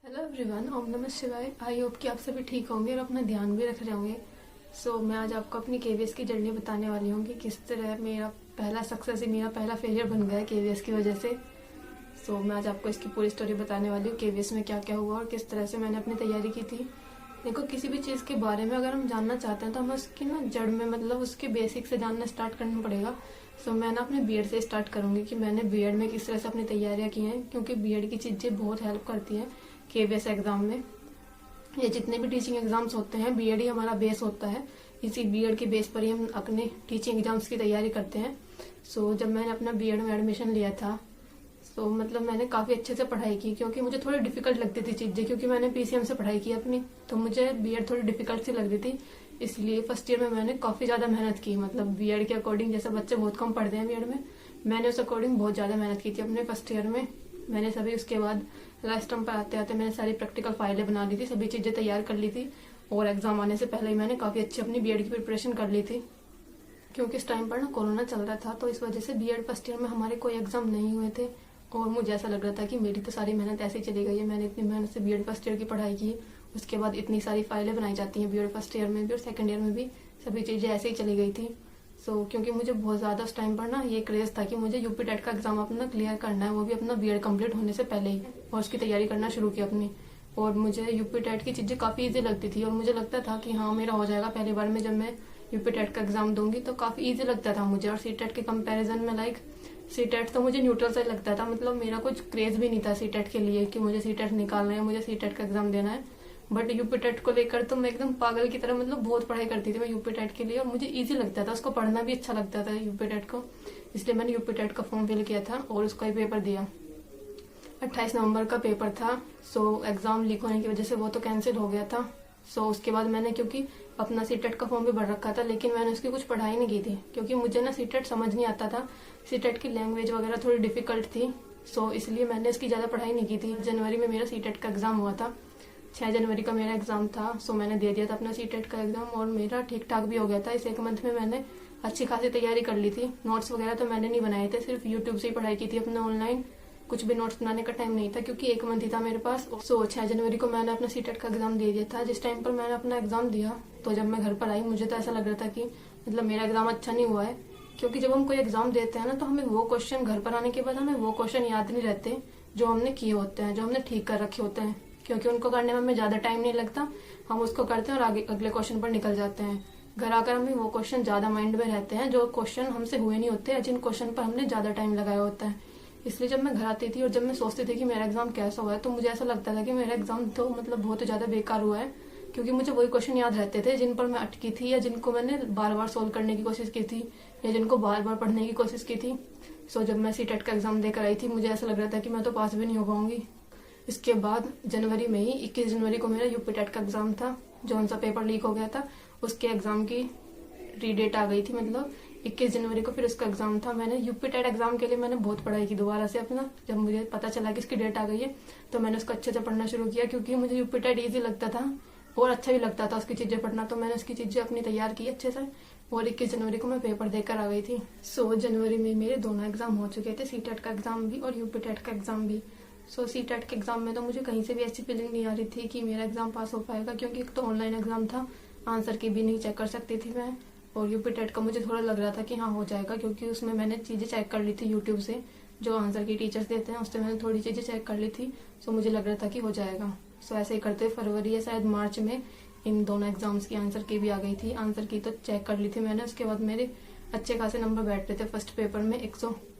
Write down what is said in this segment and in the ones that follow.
Hello everyone, ओम नमः शिवाय। I hope कि आप सभी ठीक होंगे और अपना ध्यान भी रख रहे होंगे। मैं आज आपको अपनी केवीएस की जर्नी बताने वाली हूँ कि किस तरह मेरा पहला सक्सेस ही मेरा पहला फेलियर बन गया केवीएस की वजह से। मैं आज आपको इसकी पूरी स्टोरी बताने वाली हूँ, केवीएस में क्या क्या हुआ और किस तरह से मैंने अपनी तैयारी की थी। देखो, किसी भी चीज़ के बारे में अगर हम जानना चाहते हैं तो हमें उसकी ना जड़ में मतलब उसके बेसिक से जानना स्टार्ट करना पड़ेगा। मैं ना अपने बीएड से स्टार्ट करूंगी कि मैंने बीएड में किस तरह से अपनी तैयारियां की हैं, क्योंकि बीएड की चीज़ें बहुत हेल्प करती हैं केवीएस एग्जाम में। ये जितने भी टीचिंग एग्जाम्स होते हैं, बीएड ही हमारा बेस होता है। इसी बीएड के बेस पर ही हम अपने टीचिंग एग्जाम्स की तैयारी करते हैं। जब मैंने अपना बीएड में एडमिशन लिया था मैंने काफ़ी अच्छे से पढ़ाई की, क्योंकि मुझे थोड़ी डिफिकल्ट लगती थी चीज़ें, क्योंकि मैंने पीसीएम से पढ़ाई की अपनी, तो मुझे बीएड थोड़ी डिफिकल्ट सी लग रही थी। इसलिए फर्स्ट ईयर में मैंने काफ़ी ज़्यादा मेहनत की, मतलब बीएड के अकॉर्डिंग। जैसे बच्चे बहुत कम पढ़ते हैं बीएड में, मैंने उस अकॉर्डिंग बहुत ज़्यादा मेहनत की थी अपने फर्स्ट ईयर में। मैंने सभी उसके बाद लास्ट टर्म पर आते आते मैंने सारी प्रैक्टिकल फाइलें बना ली थी, सभी चीज़ें तैयार कर ली थी, और एग्जाम आने से पहले ही मैंने काफ़ी अच्छी अपनी बीएड की प्रिपरेशन कर ली थी। क्योंकि इस टाइम पर ना कोरोना चल रहा था, तो इस वजह से बीएड फर्स्ट ईयर में हमारे कोई एग्जाम नहीं हुए थे, और मुझे ऐसा लग रहा था कि मेरी तो सारी मेहनत ऐसे ही चली गई है। मैंने इतनी मेहनत से बीएड फर्स्ट ईयर की पढ़ाई की, उसके बाद इतनी सारी फाइलें बनाई जाती हैं बीएड फर्स्ट ईयर में भी और सेकंड ईयर में भी, सभी चीज़ें ऐसे ही चली गई थी। क्योंकि मुझे बहुत ज़्यादा उस टाइम पर ना ये क्रेज था कि मुझे यूपी टेट का एग्जाम अपना क्लियर करना है, वो भी अपना बीएड कंप्लीट होने से पहले ही, और उसकी तैयारी करना शुरू की अपनी। और मुझे यूपी टेट की चीज़ें काफ़ी ईजी लगती थी, और मुझे लगता था कि हाँ, मेरा हो जाएगा पहली बार में। जब मैं यूपी टेट का एग्जाम दूंगी तो काफ़ी ईजी लगता था मुझे, और सीटेट के कंपैरिजन में सीटेट तो मुझे न्यूट्रल सा लगता था, मतलब मेरा कुछ क्रेज भी नहीं था सीटेट के लिए कि मुझे सीटेट निकालना है, मुझे सीटेट का एग्जाम देना है। बट यूपी टेट को लेकर तो मैं एकदम पागल की तरह मतलब बहुत पढ़ाई करती थी मैं यूपी टेट के लिए, और मुझे इजी लगता था, उसको पढ़ना भी अच्छा लगता था यूपी टेट को। इसलिए मैंने यूपी टेट का फॉर्म फिल किया था और उसका ही पेपर दिया। 28 नवंबर का पेपर था। एग्जाम लीक होने की वजह से वो तो कैंसिल हो गया था। उसके बाद मैंने, क्योंकि अपना सीटेट का फॉर्म भी भर रखा था, लेकिन मैंने उसकी कुछ पढ़ाई नहीं की थी, क्योंकि मुझे ना सीटेट समझ नहीं आता था, सीटेट की लैंग्वेज वगैरह थोड़ी डिफिकल्ट थी। इसलिए मैंने इसकी ज़्यादा पढ़ाई नहीं की थी। जनवरी में मेरा सीटेट का एग्जाम हुआ था, 6 जनवरी का मेरा एग्जाम था। मैंने दे दिया था अपना सीटेट का एग्जाम, और मेरा ठीक ठाक भी हो गया था। इस एक मंथ में मैंने अच्छी खासी तैयारी कर ली थी। नोट्स वगैरह तो मैंने नहीं बनाए थे, सिर्फ यूट्यूब से ही पढ़ाई की थी अपना ऑनलाइन। कुछ भी नोट्स बनाने का टाइम नहीं था, क्योंकि एक मंथ ही था मेरे पास। 6 जनवरी को मैंने अपना सीटेट का एग्जाम दे दिया था। जिस टाइम पर मैंने अपना एग्जाम दिया, तो जब मैं घर पर आई, मुझे तो ऐसा लग रहा था कि मतलब मेरा एग्जाम अच्छा नहीं हुआ है, क्योंकि जब हम कोई एग्जाम देते हैं ना, तो हमें वो क्वेश्चन घर पर आने के बाद हमें वो क्वेश्चन याद नहीं रहते जो हमने किए होते हैं, जो हमने ठीक कर रखे होते हैं, क्योंकि उनको करने में हमें ज्यादा टाइम नहीं लगता। हम उसको करते हैं और आगे अगले क्वेश्चन पर निकल जाते हैं। घर आकर हमें वो क्वेश्चन ज्यादा माइंड में रहते हैं, जो क्वेश्चन हमसे हुए नहीं होते, जिन क्वेश्चन पर हमने ज्यादा टाइम लगाया होता है। इसलिए जब मैं घर आती थी और जब मैं सोचती थी कि मेरा एग्जाम कैसा हुआ है, तो मुझे ऐसा लगता था कि मेरा एग्जाम तो मतलब बहुत ज्यादा बेकार हुआ है, क्योंकि मुझे वही क्वेश्चन याद रहते थे जिन पर मैं अटकी थी, या जिनको मैंने बार बार सोल्व करने की कोशिश की थी, या जिनको बार बार पढ़ने की कोशिश की थी। जब मैं सीटेट का एग्जाम देकर आई थी, मुझे ऐसा लग रहा था कि मैं तो पास भी नहीं हो पाऊंगी। इसके बाद जनवरी में ही 21 जनवरी को मेरा यूपी टेट का एग्जाम था, जो उनसा पेपर लीक हो गया था, उसके एग्जाम की रीडेट आ गई थी, मतलब 21 जनवरी को फिर उसका एग्जाम था। मैंने यूपी टेट एग्जाम के लिए मैंने बहुत पढ़ाई की दोबारा से अपना। जब मुझे पता चला कि इसकी डेट आ गई है, तो मैंने उसको अच्छे से पढ़ना शुरू किया, क्योंकि मुझे यूपी टेट ईजी लगता था और अच्छा भी लगता था उसकी चीजें पढ़ना। तो मैंने उसकी चीजें अपनी तैयार की अच्छे से, और 21 जनवरी को मैं पेपर देकर आ गई थी। जनवरी में मेरे दोनों एग्जाम हो चुके थे, सीटेट का एग्जाम भी और यूपी टेट का एग्जाम भी। सीटेट के एग्जाम में तो मुझे कहीं से भी ऐसी फीलिंग नहीं आ रही थी कि मेरा एग्जाम पास हो पाएगा, क्योंकि एक तो ऑनलाइन एग्जाम था, आंसर की भी नहीं चेक कर सकती थी मैं। और यूपी टेट का मुझे थोड़ा लग रहा था कि हाँ हो जाएगा, क्योंकि उसमें मैंने चीजें चेक कर ली थी यूट्यूब से, जो आंसर की टीचर्स देते हैं, उससे मैंने थोड़ी चीजें चेक कर ली थी। मुझे लग रहा था कि हो जाएगा। ऐसे ही करते फरवरी या शायद मार्च में इन दोनों एग्जाम्स की आंसर की भी आ गई थी। आंसर की तो चेक कर ली थी मैंने। उसके बाद मेरे अच्छे खासे नंबर बैठ रहे थे। फर्स्ट पेपर में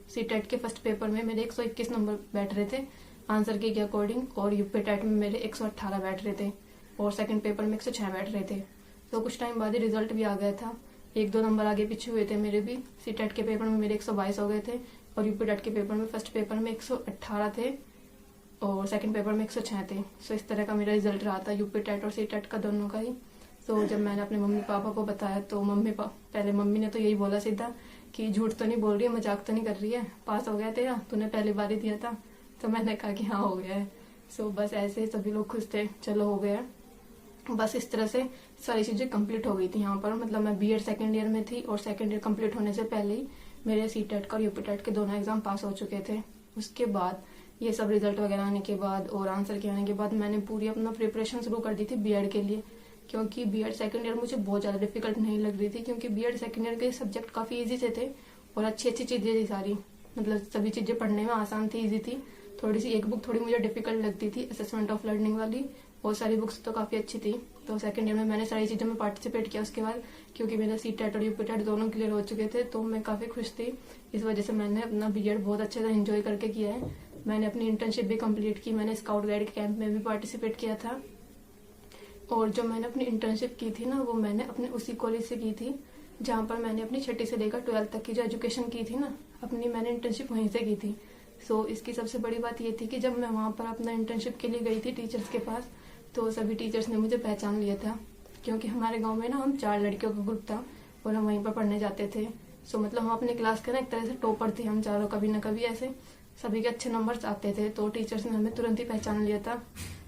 सीटेट के फर्स्ट पेपर में मेरे 121 नंबर बैठ रहे थे आंसर की अकॉर्डिंग, और यूपी टेट में मेरे 118 बैठ रहे थे, और सेकंड पेपर में 106 बैठ रहे थे। कुछ टाइम बाद ही रिजल्ट भी आ गया था। 1-2 नंबर आगे पीछे हुए थे मेरे भी। सीटेट के पेपर में मेरे 122 हो गए थे, और यूपी टेट के पेपर में फर्स्ट पेपर में 118 थे, और सेकंड पेपर में 106 थे। इस तरह का मेरा रिजल्ट रहा था यूपी टेट और सीटेट का, दोनों का ही। जब मैंने अपने मम्मी पापा को बताया, तो पहले मम्मी ने तो यही बोला सीधा कि झूठ तो नहीं बोल रही है, मजाक तो नहीं कर रही है, पास हो गया तेरा, तूने पहली बार ही दिया था। तो मैंने कहा कि हाँ हो गया है। बस ऐसे सभी लोग खुश थे, चलो हो गया। बस इस तरह से सारी चीजें कंप्लीट हो गई थी यहाँ पर। मतलब मैं बीएड सेकंड ईयर में थी, और सेकंड ईयर कंप्लीट होने से पहले ही मेरे सीटेट का और यूपी टेट के दोनों एग्जाम पास हो चुके थे। उसके बाद ये सब रिजल्ट वगैरह आने के बाद और आंसर के आने के बाद मैंने पूरी अपना प्रिपरेशन शुरू कर दी थी बीएड के लिए, क्योंकि बीएड सेकंड ईयर मुझे बहुत ज़्यादा डिफिकल्ट नहीं लग रही थी, क्योंकि बीएड सेकंड ईयर के सब्जेक्ट काफ़ी इजी से थे और अच्छी अच्छी चीज़ें थी सारी, मतलब सभी चीज़ें पढ़ने में आसान थी, ईजी थी। थोड़ी सी एक बुक थोड़ी मुझे डिफिकल्ट लगती थी, असेसमेंट ऑफ लर्निंग वाली, और सारी बुक्स तो काफ़ी अच्छी थी। तो सेकंड ईयर में मैंने सारी चीज़ों में पार्टिसिपेट किया उसके बाद, क्योंकि मेरा सीटेट और यूपीटेट दोनों क्लियर हो चुके थे, तो मैं काफ़ी खुश थी। इस वजह से मैंने अपना बीएड बहुत अच्छे से एंजॉय करके किया है। मैंने अपनी इंटर्नशिप भी कंप्लीट की, मैंने स्काउट गाइड के कैंप में भी पार्टिसिपेट किया था, और जो मैंने अपनी इंटर्नशिप की थी ना, वो मैंने अपने उसी कॉलेज से की थी जहाँ पर मैंने अपनी 6ठी से लेकर 12th तक की जो एजुकेशन की थी ना अपनी, मैंने इंटर्नशिप वहीं से की थी। सो इसकी सबसे बड़ी बात ये थी कि जब मैं वहाँ पर अपना इंटर्नशिप के लिए गई थी टीचर्स के पास, तो सभी टीचर्स ने मुझे पहचान लिया था, क्योंकि हमारे गाँव में ना हम 4 लड़कियों का ग्रुप था और हम वहीं पर पढ़ने जाते थे। सो मतलब हम अपनी क्लास के ना एक तरह से टॉपर थे हम चारों, कभी ना कभी ऐसे सभी के अच्छे नंबर्स आते थे, तो टीचर्स ने हमें तुरंत ही पहचान लिया था।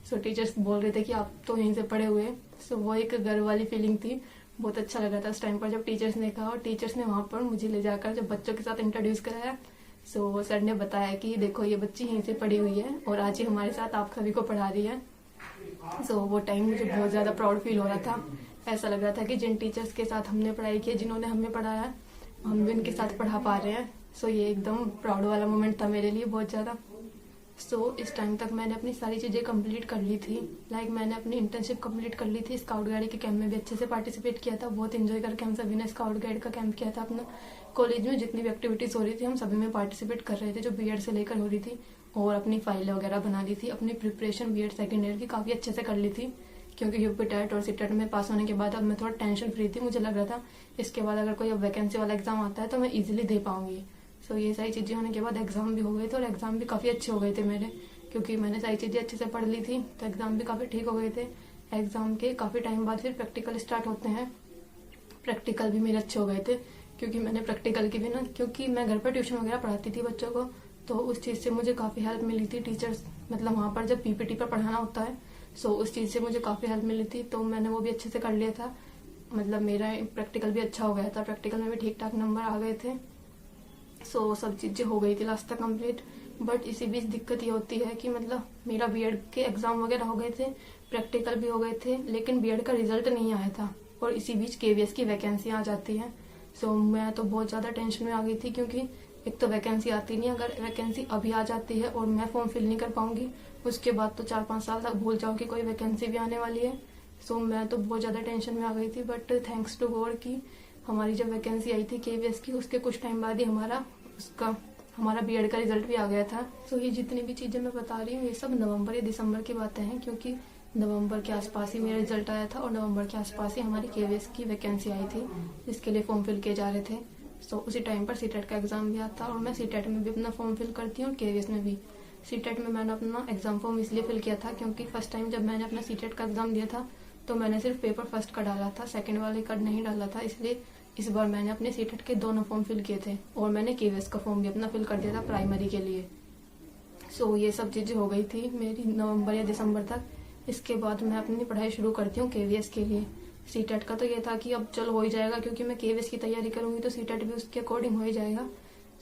सो टीचर्स बोल रहे थे कि आप तो यहीं से पढ़े हुए। सो वो एक गर्व वाली फीलिंग थी, बहुत अच्छा लगा था उस टाइम पर जब टीचर्स ने कहा, और टीचर्स ने वहाँ पर मुझे ले जाकर जब बच्चों के साथ इंट्रोड्यूस कराया, सो सर ने बताया कि देखो ये बच्ची यहीं से पढ़ी हुई है और आज ही हमारे साथ आप सभी को पढ़ा रही है। सो वो टाइम मुझे बहुत ज़्यादा प्राउड फील हो रहा था। ऐसा लग रहा था कि जिन टीचर्स के साथ हमने पढ़ाई की, जिन्होंने हमें पढ़ाया, हम भी उनके साथ पढ़ा पा रहे हैं। सो ये एकदम प्राउड वाला मोमेंट था मेरे लिए बहुत ज़्यादा। सो इस टाइम तक मैंने अपनी सारी चीज़ें कंप्लीट कर ली थी। लाइक मैंने अपनी इंटर्नशिप कंप्लीट कर ली थी, स्काउट गाइड के कैंप में भी अच्छे से पार्टिसिपेट किया था, बहुत एंजॉय करके हम सभी ने स्काउट गाइड का कैंप किया था अपना कॉलेज में। जितनी भी एक्टिविटीज़ हो रही थी हम सभी में पार्टिसिपेट कर रहे थे जो बीएड से लेकर हो रही थी, और अपनी फाइलें वगैरह बना ली थी। अपनी प्रिपरेशन बीएड सेकेंड ईयर की काफ़ी अच्छे से कर ली थी, क्योंकि यूपीटेट और सीटेट में पास होने के बाद अब मैं थोड़ा टेंशन फ्री थी। मुझे लग रहा था इसके बाद अगर कोई अब वैकेंसी वाला एग्जाम आता है तो मैं इजीली दे पाऊंगी। सो ये सारी चीज़ें होने के बाद एग्जाम भी हो गए थे, और एग्जाम भी काफ़ी अच्छे हो गए थे मेरे, क्योंकि मैंने सारी चीज़ें अच्छे से पढ़ ली थी, तो एग्जाम भी काफ़ी ठीक हो गए थे। एग्जाम के काफ़ी टाइम बाद फिर प्रैक्टिकल स्टार्ट होते हैं, प्रैक्टिकल भी मेरे अच्छे हो गए थे, क्योंकि मैंने प्रैक्टिकल की भी ना, क्योंकि मैं घर पर ट्यूशन वगैरह पढ़ाती थी बच्चों को, तो उस चीज़ से मुझे काफ़ी हेल्प मिली थी। टीचर्स मतलब वहाँ पर जब पीपीटी पर पढ़ाना होता है, सो उस चीज़ से मुझे काफ़ी हेल्प मिली थी, तो मैंने वो भी अच्छे से कर लिया था। मतलब मेरा प्रैक्टिकल भी अच्छा हो गया था, प्रैक्टिकल में भी ठीक ठाक नंबर आ गए थे। सो सब चीज़ें हो गई थी लास्ट तक कंप्लीट। बट इसी बीच दिक्कत ये होती है कि मतलब मेरा बीएड के एग्जाम वगैरह हो गए थे, प्रैक्टिकल भी हो गए थे, लेकिन बीएड का रिजल्ट नहीं आया था, और इसी बीच केवीएस की वैकेंसी आ जाती है। सो मैं तो बहुत ज़्यादा टेंशन में आ गई थी, क्योंकि एक तो वैकेंसी आती नहीं, अगर वैकेंसी अभी आ जाती है और मैं फॉर्म फिल नहीं कर पाऊंगी, उसके बाद तो 4-5 साल तक भूल जाओ कि कोई वैकेंसी भी आने वाली है। सो मैं तो बहुत ज़्यादा टेंशन में आ गई थी। बट थैंक्स टू गॉड कि हमारी जब वैकेंसी आई थी केवीएस की, उसके कुछ टाइम बाद ही हमारा बीएड का रिजल्ट भी आ गया था। सो ये जितनी भी चीज़ें मैं बता रही हूँ ये सब नवंबर या दिसंबर की बातें हैं, क्योंकि नवंबर के आसपास ही मेरा रिजल्ट आया था, और नवंबर के आसपास ही हमारी केवीएस की वैकेंसी आई थी जिसके लिए फॉर्म फिल किए जा रहे थे। सो उसी टाइम पर सीटेट का एग्जाम भी आता, और मैं सीटेट में भी अपना फॉर्म फिल करती हूँ और केवीएस में भी। सीटेट में मैंने अपना एग्जाम फॉर्म इसलिए फिल किया था क्योंकि फर्स्ट टाइम जब मैंने अपना सीटेट का एग्जाम दिया था तो मैंने सिर्फ पेपर फर्स्ट का डाला था, सेकंड वाले का नहीं डाला था, इसलिए इस बार मैंने अपने सीटेट के दोनों फॉर्म फिल किए थे, और मैंने केवीएस का फॉर्म भी अपना फिल कर दिया था प्राइमरी के लिए। सो ये सब चीज़ें हो गई थी मेरी नवंबर या दिसंबर तक। इसके बाद मैं अपनी पढ़ाई शुरू करती हूँ केवीएस के लिए। सीटेट का तो ये था कि अब चलो हो ही जाएगा, क्योंकि मैं केवीएस की तैयारी करूंगी तो सीटेट भी उसके अकॉर्डिंग हो ही जाएगा।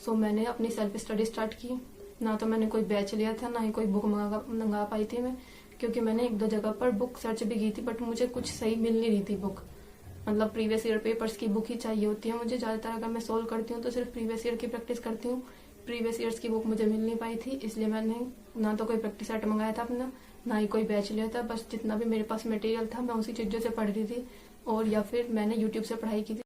सो मैंने अपनी सेल्फ स्टडी स्टार्ट की। ना तो मैंने कोई बैच लिया था, ना ही कोई बुक मंगा पाई थी मैं, क्योंकि मैंने 1-2 जगह पर बुक सर्च भी की थी, बट मुझे कुछ सही मिल नहीं रही थी बुक। मतलब प्रीवियस ईयर पेपर्स की बुक ही चाहिए होती है मुझे ज़्यादातर। अगर मैं सोल्व करती हूँ तो सिर्फ प्रीवियस ईयर की प्रैक्टिस करती हूँ, प्रीवियस ईयर्स की बुक मुझे मिल नहीं पाई थी, इसलिए मैंने ना तो कोई प्रैक्टिस सेट मंगाया था अपना, ना ही कोई बैच लिया था। बस जितना भी मेरे पास मटेरियल था मैं उसी चीज़ों से पढ़ रही थी, और या फिर मैंने यूट्यूब से पढ़ाई की थी।